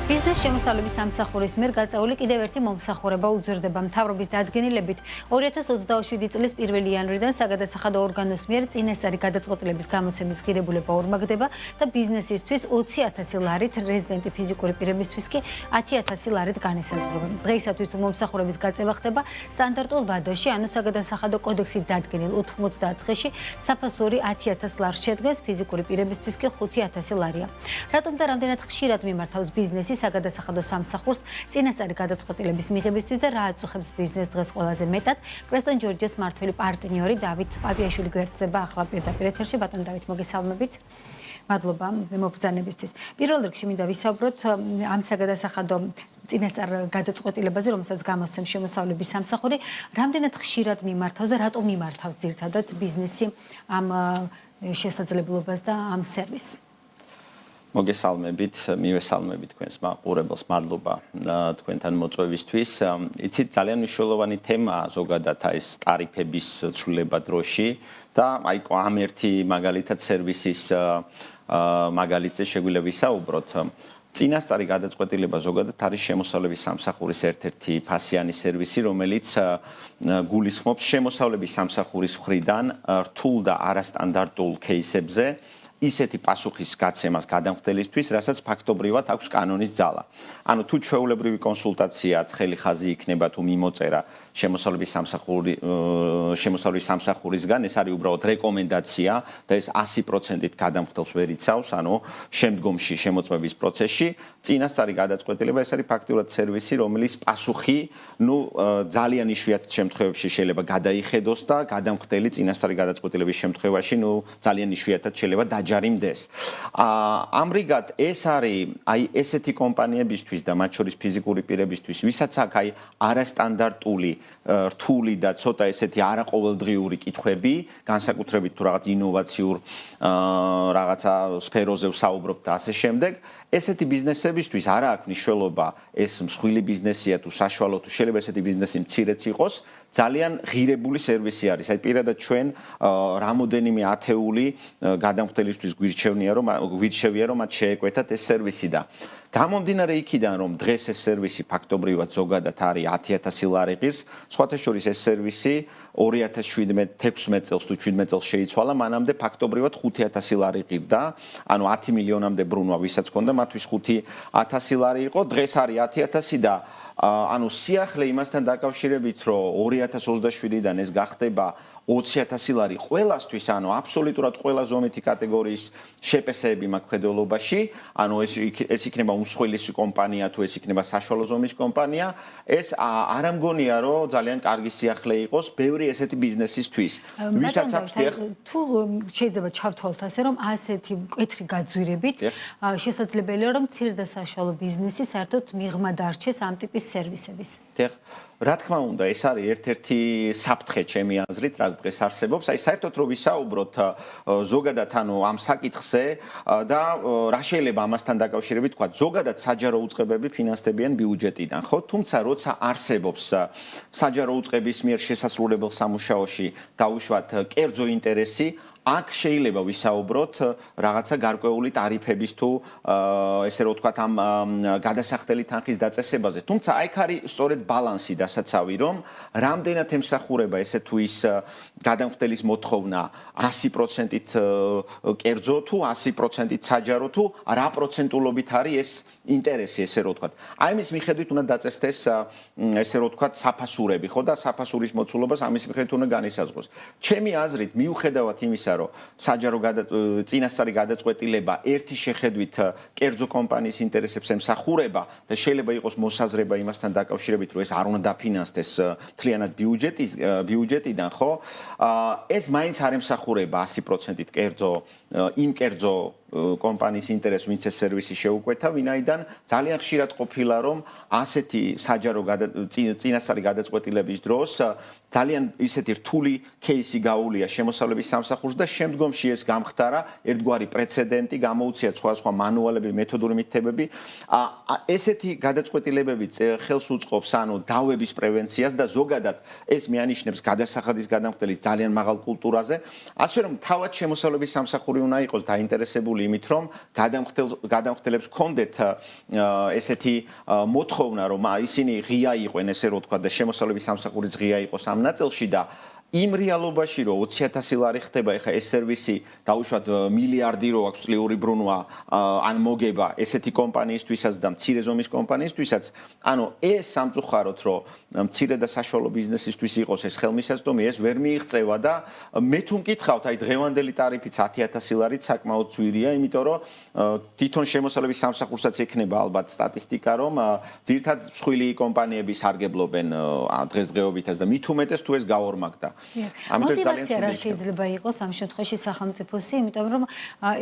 Biznes შემოსავლების სამსახურის მიერ გაწეული კიდევ ერთი მომსახურება უძრდება. მთავრობის დადგენილებით 2027 წლის 1 იანვრიდან საგადასახადო ორგანოს მიერ წინასწარი გადაწყვეტილების გამოცემის ღირებულება ორმაგდება და ბიზნესისთვის 20,000 ლარით, რეზიდენტი ფიზიკური პირებისთვის კი 10,000 ლარით განისაზღვრება. დღეისათვის თუ მომსახურების გაწევა ხდება სტანდარტულ ვადაში, ანუ საგადასახადო კოდექსით დადგენილ 90 დღეში საფასური 10,000 ლარს შედგენს, ფიზიკური პირებისთვის კი 5,000 ლარია. რატომ და რამდენად ხშირად მიმართავს ბიზნესი საგადასახადო სამსახურს წინასწარი გადაწყვეტილების მიღებისთვის და რა აწუხებს ბიზნეს დღეს ყველაზე მეტად? პრესტონ ჯორჯის მმართველი პარტნიორი დავით პაპიაშვილი გვერდდება ახლა პირდაპირ ეთერში. ბატონ დავით, მოგესალმებით. მადლობა მობრძანებისთვის. პირველ რიგში მინდა ვისაუბროთ ამ საგადასახადო წინასწარ გადაწყვეტილებაზე, რომელსაც გამოსცემს შემოსავლების სამსახური, რამდენად ხშირად მიმართავს და რატომ მიმართავს ძირითადად ბიზნესი ამ შესაძლებლობას და ამ სერვისს? მოგესალმებით, მივესალმებით თქვენს მაყურებელს, მადლობა თქვენთან მოწვევისთვის. იცით, ძალიან მნიშვნელოვანი თემაა ზოგადად ეს ტარიფების ცვლილება დროში და აი ამ ერთი მაგალითად სერვისის მაგალითზე შეგვიძლია ვისაუბროთ. წინასწარი გადაწყვეტილება ზოგადად არის შემოსავლების სამსახურის ერთ-ერთი ფასიანი სერვისი, რომელიც გულისხმობს შემოსავლების სამსახურის მხრიდან რთულ და არასტანდარტულ кейსებზე ისეთი პასუხის გაცემას გადამხდელისთვის, რასაც ფაქტობრივად აქვს კანონის ძალა. ანუ თუ ჩვეულებრივი კონსულტაცია ცხელი ხაზი იქნება თუ მიმოწერა შემოსავლების სამსახურისგან, ეს არის უბრალოდ რეკომენდაცია და ეს 100%-ით გადამხდელს ვერ იცავს, ანუ შემდგომში შემოწმების პროცესში წინასწარი გადაწყვეტილება ეს არის ფაქტურად სერვისი, რომელიც პასუხი, ძალიან იშვიათ შემთხვევებში შეიძლება გადაიხედოს და გადამხდელი წინასწარი გადაწყვეტილების შემთხვევაში, ძალიან იშვიათად შეიძლება დაჯარიმდეს. ამრიგად ეს არის აი ესეთი კომპანიებისთვის და მათ შორის ფიზიკური პირებისთვის, ვისაც აქვს აი არასტანდარტული, რთული და ცოტა ესეთი არაყოველდღიური კითხვები, განსაკუთრებით თუ რაღაც ინოვაციურ რაღაცა სფეროზე ვსაუბრობთ და ასე შემდეგ. ესეთი ბიზნესებისთვის არა აქვს მნიშვნელობა ეს მსხვილი ბიზნესია თუ საშუალო თუ შეიძლება ესეთი ბიზნესი მცირეც იყოს, ძალიან ღირებული სერვისი არის. აი პირადად ჩვენ რამოდენიმე ათეული გადამხდელისთვის გვირჩევია რომ მათ შეეკვეთათ ეს სერვისი და გამომდინარე იქიდან რომ დღეს ეს სერვისი ფაქტობრივად ზოგადად არის 10,000 ლარი ღირს, სხვათა შორის ეს სერვისი 2017-16 წელს თუ 17 წელს შეიცვალა, მანამდე ფაქტობრივად 5,000 ლარი ღირდა, ანუ 10 მილიონამდე ბრუნვა ვისაც ჰქონდა, მათთვის 5,000 ლარი იყო, დღეს არის 10,000 და ანუ სიახლე იმასთან დაკავშირებით, რომ 2027-დან ეს გახდება 20,000 ლარი ყველასთვის, ანუ აბსოლუტურად ყველა ზომითი კატეგორიის შეპესეები მაქვს ხედველობაში, ანუ ეს იქნება უმსხვილესი კომპანია თუ ეს იქნება საშუალო ზომის კომპანია, ეს არ ამგონია, რომ ძალიან კარგი სიახლე იყოს ბევრი ესეთი ბიზნესისთვის. ვისაც აქვს თუ შეიძლება ჩავთვალოთ ასე, რომ ასეთი მკვეთრი გაძვირებით შესაძლებელია, რომ მცირე და საშუალო ბიზნესი საერთოდ მიღმა დარჩეს ამ ტიპის სერვისების. რა თქმა უნდა, ეს არის ერთ-ერთი საფრთხე ჩემი აზრით, რაც დღეს არსებობს. აი საერთოდ რომ ვისაუბროთ ზოგადად ანუ ამ საკითხზე და რა შეიძლება ამასთან დაკავშირებით თქვა, ზოგადად საჯარო უწყებები ფინანსდებიან ბიუჯეტიდან, ხო? თუმცა როცა არსებობს საჯარო უწყების მიერ შესასრულებელ სამუშაოში დაუშვათ კერძო ინტერესი, აქ შეიძლება ვისაუბროთ რაღაცა გარკვეული ტარიფების თუ ესე რომ ვთქვათ ამ გადასახდელი თანხის დაწესებაზე. თუმცა აი აქ არის სწორედ ბალანსი დასაცავი, რომ რამდენად ემსახურება ესე თუ ის გადამხდელის მოთხოვნა 100%-ით კერძო თუ 100%-ით საჯარო თუ რა პროცენტულობით არის ეს ინტერესი, ესე რომ ვთქვათ. აი ამის მიხედვით უნდა დაწესდეს ესე რომ ვთქვათ საფასურები, ხო და საფასურის მოცულობას ამის მიხედვით უნდა განისაზღვროს. ჩემი აზრით, მიუხედავად იმისა, რომ საჯარო წინასწარი გადაწყვეტილება ერთი შეხედვით კერძო კომპანიის ინტერესებს ემსახურება და შეიძლება იყოს მოსაზრება იმასთან დაკავშირებით, რომ ეს არ უნდა დაფინანსდეს მთლიანად ბიუჯეტიდან, ხო? ეს მაინც არ ემსახურება 100%-ით იმ კერძო კომპანიის ინტერესს, ვინც ეს სერვისი შეუკვეთა, ვინაიდან ძალიან ხშირად ყოფილა, რომ ასეთი საჯარო წინასწარი გადაწყვეტილების დროს ძალიან ისეთი რთული кейსი გაუვლია შემოსავლების სამსახურს და შემდგომში ეს გამხდარა ერთგვარი პრეცედენტი, გამოუცია სხვა მანუალები, მეთოდური მითებები. ესეთი გადაწყვეტილებები ხელს უწყობს ანუ დავების პრევენციას და ზოგადად ეს მიანიშნებს გადასახადის გადამხდელის ძალიან მაღალ კულტურაზე, ასე რომ თავად შემოსავლების სამსახური უნდა იყოს დაინტერესებული იმით, რომ გადამხდელებს ჰქონდეთ ესეთი მოთხოვნა, რომ ისინი ღია იყვნენ, ესე რომ ვთქვა და შემოსავლების სამსახურიც ღია იყოს ამ ნაწილში და იმ რეალობაში რომ 20,000 ლარი ხდება ეხა ეს სერვისი დაუშვათ მილიარდი რო აქვს წლიური ბრუნვა ან მოგება ესეთი კომპანიისთვისაც და მცირე ზომის კომპანიისთვისაც ანუ ეს სამწუხაროდ რომ მცირე და საშუალო ბიზნესისთვის იყოს ეს ხელმისაწვდომი ეს ვერ მიიღწევა და მე თუ მკითხავთ აი დღევანდელი ტარიფიც 10,000 ლარით საკმაოდ ძვირია იმიტომ რომ თვითონ შემოსავლების სამსახურსაც ექნება ალბათ სტატისტიკა რომ ძირთად მსხვილი კომპანიები სარგებლობენ დღესდღეობითაც და მით უმეტეს თუ ეს გაორმაგდა მოტივაცია რა შეიძლება იყოს ამ შემთხვევაში სახელმწიფოსი, იმიტომ რომ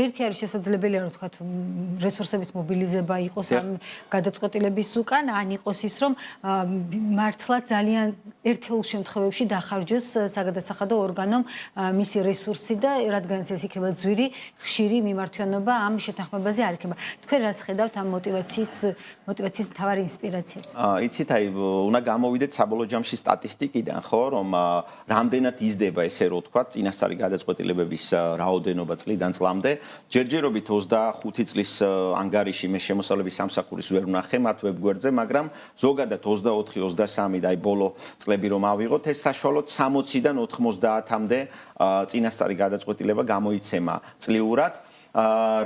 ერთი არის შესაძლებელია რომ თქვათ რესურსების მობილიზება იყოს ამ გადაწყვეტილების უკან, ან იყოს ის რომ მართლა ძალიან ერთეულ შემთხვევებში დახარჯოს საგადასახადო ორგანომ მისი რესურსი და რადგანაც ეს იქნება ძვირი, ხშირი მიმართვიანობა ამ შეთანხმებაზე არ იქნება. თქვენ რას ხედავთ ამ მოტივაციის მთავარი ინსპირაცია? იცით, აი უნდა გამოვიდეთ საბოლოო ჯამში სტატისტიკიდან, ხო, რომ რამდენად იზრდება ესე რომ ვთქვა წინასწარი გადაწყვეტილებების რაოდენობა წლიდან წლამდე ჯერჯერობით 25 წლის ანგარიში მე შემოსავლების სამსახურის ვერ ვნახე მათ ვებგვერდზე მაგრამ ზოგადად 24-23 და აი ბოლო წლები რომ ავიღოთ ეს საშუალოდ 60-დან 90-მდე წინასწარი გადაწყვეტილება გამოიცემა წლიურად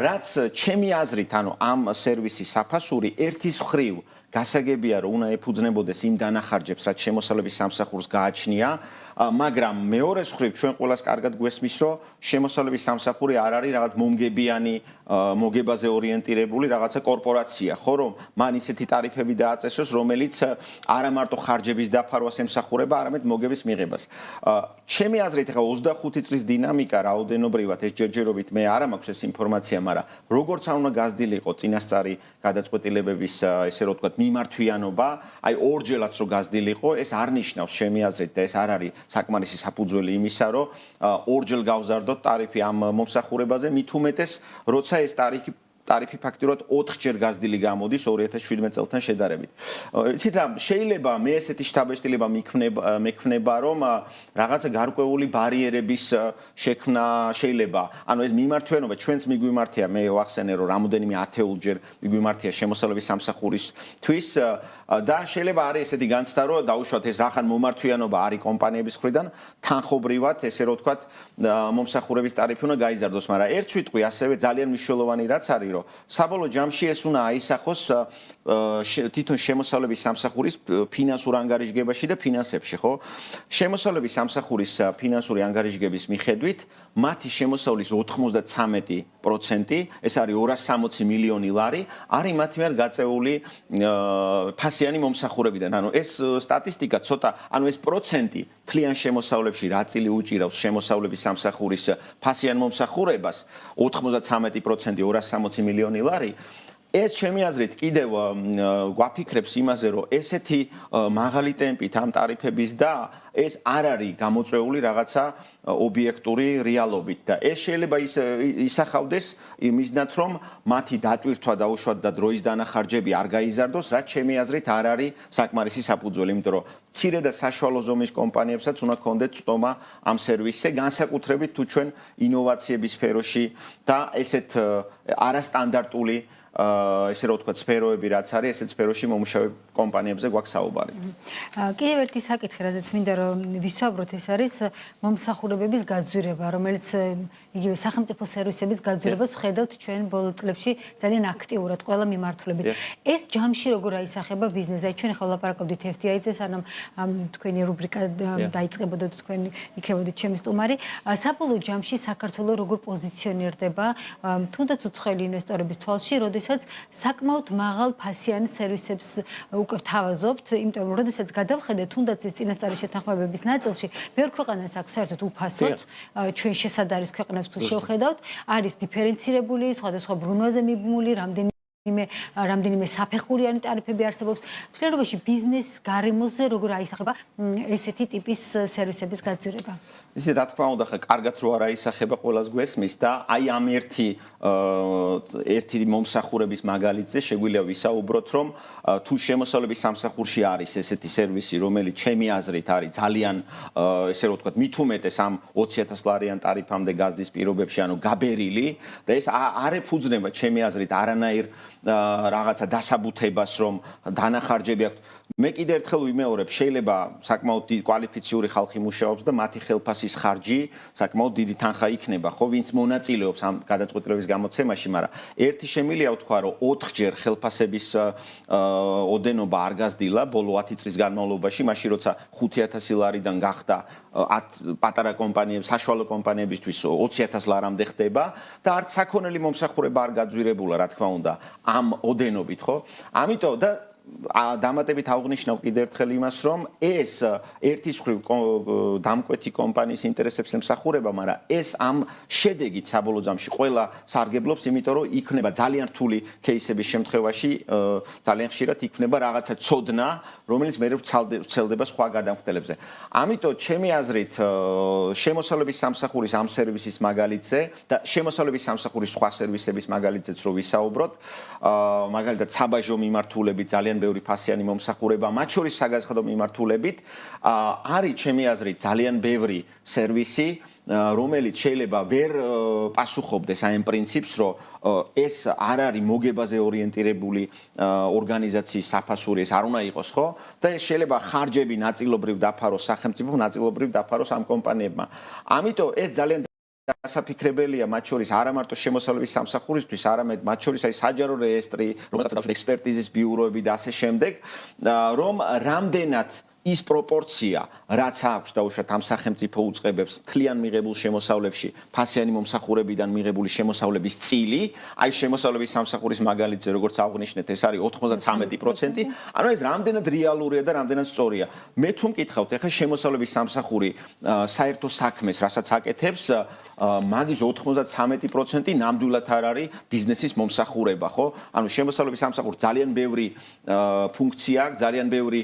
რაც ჩემი აზრით ანუ ამ სერვისის საფასური ერთის მხრივ გასაგებია რომ უნდა ეფუძნებოდეს იმ დანახარჯებს რაც შემოსავლების სამსახურს გააჩნია მაგრამ მეორეს მხრივ ჩვენ ყველას კარგად გვესმის რომ შემოსავლების სამსახური არ არის რაღაც მომგებიანი მოგებაზე ორიენტირებული რაღაცა კორპორაცია ხო რომ მან ისეთი ტარიფები დააწესოს რომელიც არა მარტო ხარჯების დაფარვას ემსახურება არამედ მოგების მიღებას ჩემი აზრით ახლა 25 წლის დინამიკა რაოდენობრივად ეს ჯერჯერობით მე არ მაქვს ეს ინფორმაცია მაგრამ როგორც არ უნდა გაზრდილიყო წინასწარი გადაწყვეტილებების ესე რომ ვთქვათ მიმართვიანობა აი ორჯერაც რო გაზრდილიყო ეს არ ნიშნავს ჩემი აზრით და ეს არ არის საკმარისი საფუძველი იმისა, რომ ორჯერ გავზარდოთ ტარიფი ამ მომსახურებაზე, მით უმეტეს, როცა ეს ტარიფი ფაქტიურად 4-ჯერ გაზრდილი გამოდის 2017 წელთან შედარებით. იცით რა, შეიძლება მე ესეთი შთაბეჭდილება მექნება, რომ რაღაცა გარკვეული ბარიერების შექმნა შეიძლება. ანუ ეს მიმართვიანობა ჩვენც მიგვიმართია, მე ვახსენე, რომ რამოდენიმე ათეულჯერ მიგვიმართია შემოსავლების სამსახურისთვის და შეიძლება არის ესეთი განცდა, რომ დაუშვათ ეს რახან მომართვიანობა არის კომპანიების მხრიდან, თანხობრივად, ესე რომ ვთქვათ, მომსახურების ტარიფი უნდა გაიზარდოს, მაგრამ ერთ სიტყვი ასევე ძალიან მნიშვნელოვანი რაც არის რომ საბოლოო ჯამში ეს უნდა აისახოს თვითონ შემოსავლების სამსახურის ფინანსურ ანგარიშგებაში და ფინანსებში, ხო? შემოსავლების სამსახურის ფინანსური ანგარიშგების მიხედვით მათი შემოსავლის 93%, ეს არის 260 მილიონი ლარი, არის მათი მიერ გაწეული ფასიანი მომსახურებიდან. ანუ ეს სტატისტიკა ცოტა, ანუ ეს პროცენტი თლიან შემოსავლებში რა წილი უჭირავს შემოსავლების სამსახურის ფასიან მომსახურებას 93% 260 მილიონი ლარი ეს ჩემი აზრით კიდევ გვაფიქრებს იმაზე რომ ესეთი მაღალი ტემპით ამ ტარიფების და ეს არ არის გამოწვეული რაღაცა ობიექტური რეალობით და ეს შეიძლება ისახავდეს იმისნად რომ მათი დატვირთვა დაუშვათ და დროის დანახარჯები არ გაიზარდოს რაც ჩემი აზრით არ არის საკმარისი საფუძველი იმიტომ რომ მცირე და საშუალო ზომის კომპანიებსაც უნდა ქონდეთ წტომა ამ სერვისზე განსაკუთრებით თუ ჩვენ ინოვაციების სფეროში და ესეთ არასტანდარტული ესე რომ ვთქვათ სფეროები რაც არის ესეთ სფეროში მომუშავე კომპანიებზე გვაქვს საუბარი. კიდევ ერთი საკითხი რაზეც მინდა რომ ვისაუბროთ ეს არის მომსახურებების გაძვირება რომელიც იგივე სახელმწიფო სერვისების გაძვირებას ვხედავთ ჩვენ ბოლო წლებში ძალიან აქტიურად ყველა მიმართულებით. ეს ჯამში როგორ აისახება ბიზნესს? აი ჩვენ ახლა ვლაპარაკობდით FDI-ზე სანამ თქვენი რუბრიკა დაიწყებოდა და თქვენ იქნებოდით ჩემი სტუმარი. საბოლოო ჯამში საქართველოს როგორ პოზიციონირდება თუნდაც უცხოელი ინვესტორების თვალში, როდესაც საკმაოდ მაღალ ფასიან სერვისებს უკვე ვთავაზობთ, იმიტომ რომ როდესაც გადავხედეთ თუნდაც ეს წინასწარი შეთანხმებების ნაწილში, ბევრ ქვეყანას აქვს საერთოდ უფასოდ ჩვენ შესაძარის ქვეყნებს თუ შევხედავთ, არის დიფერენცირებული, სხვადასხვა ბრუნვაზე მიბმული, რამდენი რამდენიმე საფეხურიანი ტარიფები არსებობს. Მსვლელობაში ბიზნეს გარემოზე როგორ აისახება ესეთი ტიპის სერვისების გაძვირება? ისე რა თქმა უნდა, ხა კარგად რო არ აისახება ყველას გვესმის და აი ამ ერთი მომსახურების მაგალითზე შეგვიძლია ვისაუბროთ, რომ თუ შემოსავლების სამსახურში არის ესეთი სერვისი, რომელიც ჩემი აზრით არის ძალიან ესე რომ ვთქვათ, მით უმეტეს ამ 20,000 ლარიან ტარიფამდე გაზრდის პირობებში, ანუ გაბერილი და ეს არ ეფუძნება ჩემი აზრით არანაირ რაღაცა დასაბუთებას, რომ დანახარჯები აქვს. მე კიდე ერთხელ ვიმეორებ, შეიძლება საკმაოდ კვალიფიციური ხალხი მუშაობს და მათი ხელფასის ხარჯი საკმაოდ დიდი თანხა იქნება, ხო, ვინც მონაწილეობს ამ გადაწყვეტილების გამოცემაში, მაგრამ ერთი შემიძლია ვთქვა, რომ 4-ჯერ ხელფასების ოდენობა არ გაზრდილა ბოლო 10 წლის განმავლობაში, მაშინ როცა 5,000 ლარიდან გახდა პატარა კომპანიებს, საშუალო კომპანიებისთვის 20,000 ლარამდე ხდება და არც საქონელი მომსახურება არ გაძვირებულა, რა თქმა უნდა, ამ ოდენობით, ხო? ამიტომ და დამატებით აღვნიშნავ კიდევ ერთხელ იმას, რომ ეს ერთის მხრივ დამკვეთი კომპანიის ინტერესებს ემსახურება, მაგრამ ეს ამ შედეგით საბოლოო ჯამში ყველა სარგებლობს, იმიტომ რომ იქნება ძალიან რთული кейსების შემთხვევაში ძალიან ხშირად იქნება რაღაცა ცოდნა, რომელიც მე ვრცელდება სხვა გადამხდელებზე. ამიტომ ჩემი აზრით შემოსავლების სამსახურის ამ სერვისის მაგალითზე და შემოსავლების სამსახურის სხვა სერვისების მაგალითზეც რო ვისაუბროთ, მაგალითად საბაჟო მიმართულებით ძალიან ბევრი ფასიანი მომსახურება, მათ შორის საგაზაფხულო მიმართულებით, არის ჩემი აზრით ძალიან ბევრი სერვისი, რომელიც შეიძლება ვერ პასუხობდეს აი ამ პრინციპს, რომ ეს არ არის მოგებაზე ორიენტირებული ორგანიზაციის საფასური, ეს არ უნდა იყოს, ხო? და ეს შეიძლება ხარჯები ნაწილობრივ დაფაროს სახელმწიფო, ნაწილობრივ დაფაროს ამ კომპანიებმა. ამიტომ ეს ძალიან დასაფიქრებელია მათ შორის არა მარტო შემოსავლების სამსახურისთვის, არამედ მათ შორის არის საჯარო რეესტრი, რომელსაც აქვს ექსპერტიზის ბიუროები და ასე შემდეგ, რომ რამდენად ის პროპორცია, რაც აქვს დაუშვათ ამ სახელმწიფო უწყებებს მთლიან მიღებულ შემოსავლებში, ფასიანი მომსახურებიდან მიღებული შემოსავლების წილი, აი შემოსავლების სამსახურის მაგალითზე, როგორც აღვნიშნეთ, ეს არის 93%, ანუ ეს რამდენად რეალურია და რამდენად სწორია. მე თუ მკითხავთ, ეხლა შემოსავლების სამსახური საერთო საქმეს, რასაც აკეთებს, მაგის 93% ნამდვილად არ არის ბიზნესის მომსახურება, ხო? ანუ შემოსავლების სამსახურს ძალიან ბევრი ფუნქცია აქვს, ძალიან ბევრი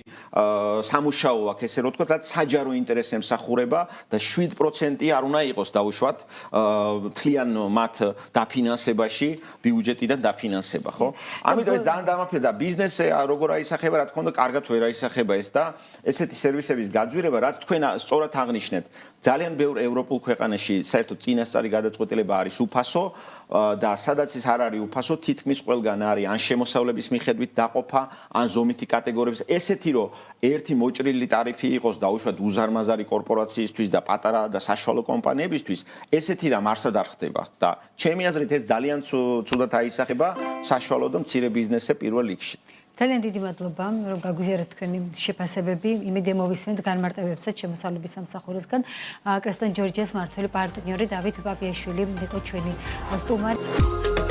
სამუშაო აქვს, ესე რომ ვთქვათ, საჯარო ინტერესს ემსახურება და 7% არ უნდა იყოს დაუშვათ მთლიან მათ დაფინანსებაში, ბიუჯეტიდან დაფინანსება, ხო? ამიტომ ეს ძალიან დამაფრე და ბიზნესზე როგორ აისახება, რა თქმა უნდა, კარგად ვერ აისახება ეს და ესეთი სერვისების გაძვირება, რაც თქვენ სწორად აღნიშნეთ, ძალიან ბევრ ევროპულ ქვეყანაში საერთოდ წინასწარი გადაწყვეტილება არის უფასო და სადაც ეს არ არის უფასო, თითქმის ყველგან არის ან შემოსავლების მიხედვით დაყოფა, ან ზომითი კატეგორიების. ესეთი რომ ერთი მოჭრილი ტარიფი იყოს დაუშვათ უზარმაზარი კორპორაციისთვის და პატარა და საშუალო კომპანიებისთვის, ესეთი რამ არსად არ ხდება და ჩემი აზრით ეს ძალიან ცუდად აისახება საშუალო და მცირე ბიზნესზე პირველ რიგში. ძალიან დიდი მადლობა, რომ გაგვიზიარეთ თქვენი შეფასებები. იმედია მოვისმენთ განმარტებებსაც შემოსავლების სამსახურისგან. კრესტონ ჯორჯიას მმართველი პარტნიორი დავით პაპიაშვილი იყო ჩვენი სტუმარი.